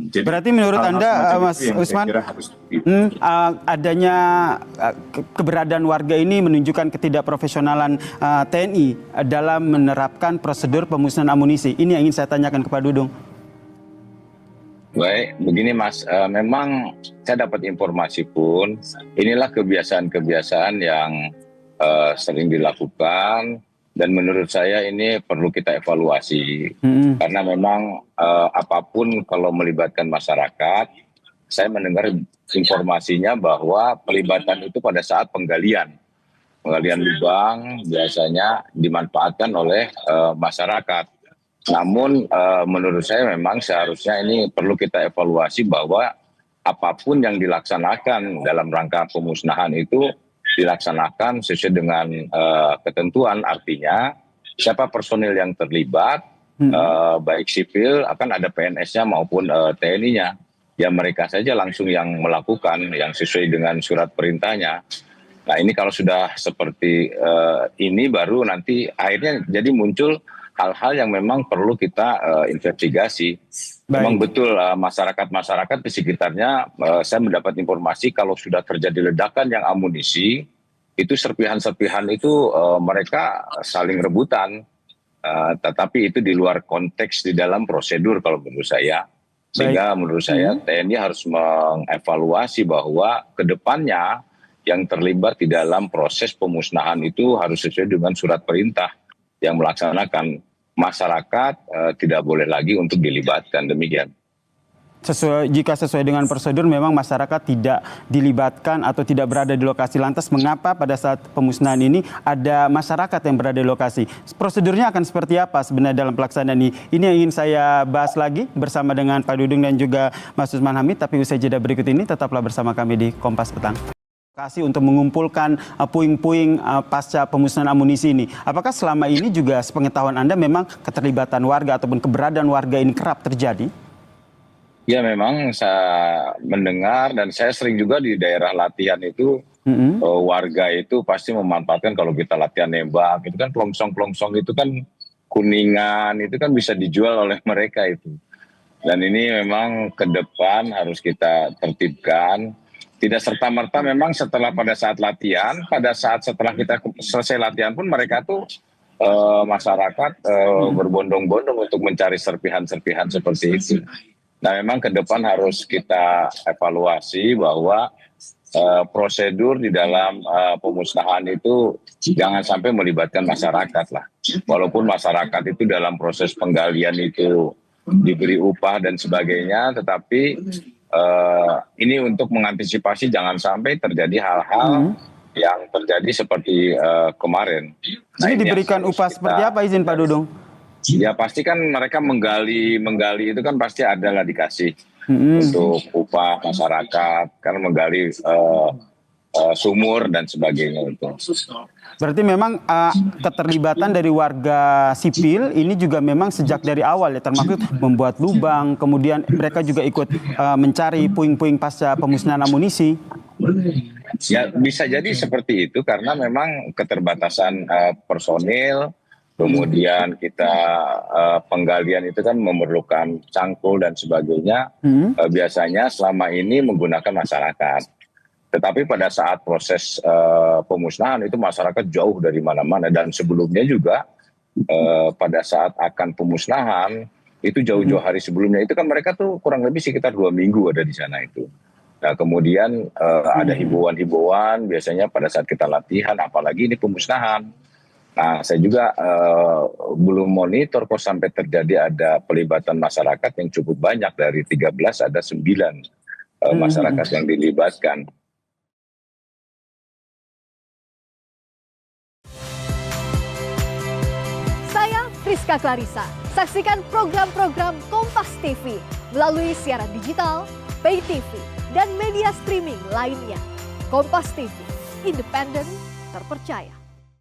Jadi berarti menurut hal-hal Anda, semacam Mas itu yang saya Usman, kira harus adanya keberadaan warga ini menunjukkan ketidakprofesionalan TNI dalam menerapkan prosedur pemusnahan amunisi. Ini yang ingin saya tanyakan ke Pak Dudung. Baik, begini Mas, memang saya dapat informasi pun, inilah kebiasaan-kebiasaan yang sering dilakukan, dan menurut saya ini perlu kita evaluasi. Karena memang apapun kalau melibatkan masyarakat, saya mendengar informasinya bahwa pelibatan itu pada saat penggalian lubang biasanya dimanfaatkan oleh masyarakat. Namun menurut saya memang seharusnya ini perlu kita evaluasi bahwa apapun yang dilaksanakan dalam rangka pemusnahan itu dilaksanakan sesuai dengan ketentuan, artinya siapa personil yang terlibat, baik sipil akan ada PNS-nya maupun TNI-nya. Ya mereka saja langsung yang melakukan yang sesuai dengan surat perintahnya. Nah ini kalau sudah seperti ini baru nanti akhirnya jadi muncul hal-hal yang memang perlu kita investigasi. Memang betul masyarakat di sekitarnya, saya mendapat informasi kalau sudah terjadi ledakan yang amunisi, itu serpihan-serpihan itu mereka saling rebutan, tetapi itu di luar konteks di dalam prosedur kalau menurut saya. Sehingga menurut saya TNI harus mengevaluasi bahwa ke depannya yang terlibat di dalam proses pemusnahan itu harus sesuai dengan surat perintah yang melaksanakan. Masyarakat tidak boleh lagi untuk dilibatkan, demikian. Jika sesuai dengan prosedur memang masyarakat tidak dilibatkan atau tidak berada di lokasi. Lantas mengapa pada saat pemusnahan ini ada masyarakat yang berada di lokasi? Prosedurnya akan seperti apa sebenarnya dalam pelaksanaan ini? Ini yang ingin saya bahas lagi bersama dengan Pak Dudung dan juga Mas Usman Hamid. Tapi usai jeda berikut ini tetaplah bersama kami di Kompas Petang. Untuk mengumpulkan puing-puing pasca pemusnahan amunisi ini. Apakah selama ini juga sepengetahuan Anda memang keterlibatan warga ataupun keberadaan warga ini kerap terjadi? Ya memang saya mendengar dan saya sering juga di daerah latihan itu warga itu pasti memanfaatkan kalau kita latihan nembak itu kan plongsong-plongsong itu kan kuningan itu kan bisa dijual oleh mereka itu. Dan ini memang ke depan harus kita tertibkan. Tidak serta-merta memang pada saat latihan, setelah kita selesai latihan pun mereka tuh masyarakat berbondong-bondong untuk mencari serpihan-serpihan seperti itu. Nah memang ke depan harus kita evaluasi bahwa prosedur di dalam pemusnahan itu jangan sampai melibatkan masyarakat lah. Walaupun masyarakat itu dalam proses penggalian itu diberi upah dan sebagainya, tetapi ini untuk mengantisipasi jangan sampai terjadi hal-hal yang terjadi seperti kemarin. Nah, ini diberikan upah seperti apa izin Pak Dudung? Ya pasti kan mereka menggali itu kan pasti adalah dikasih untuk upah masyarakat karena menggali sumur dan sebagainya itu. Berarti memang keterlibatan dari warga sipil ini juga memang sejak dari awal ya, termasuk membuat lubang, kemudian mereka juga ikut mencari puing-puing pasca pemusnahan amunisi. Ya bisa jadi seperti itu karena memang keterbatasan personil, kemudian kita penggalian itu kan memerlukan cangkul dan sebagainya, biasanya selama ini menggunakan masyarakat. Tetapi pada saat proses pemusnahan itu masyarakat jauh dari mana-mana dan sebelumnya juga pada saat akan pemusnahan itu jauh-jauh hari sebelumnya itu kan mereka tuh kurang lebih sekitar 2 minggu ada di sana itu. Nah kemudian ada himbauan biasanya pada saat kita latihan apalagi ini pemusnahan. Nah saya juga belum monitor kok sampai terjadi ada pelibatan masyarakat yang cukup banyak, dari 13 ada 9 masyarakat yang dilibatkan. Rizka Clarissa. Saksikan program-program Kompas TV melalui siaran digital, pay TV, dan media streaming lainnya. Kompas TV, independen, terpercaya.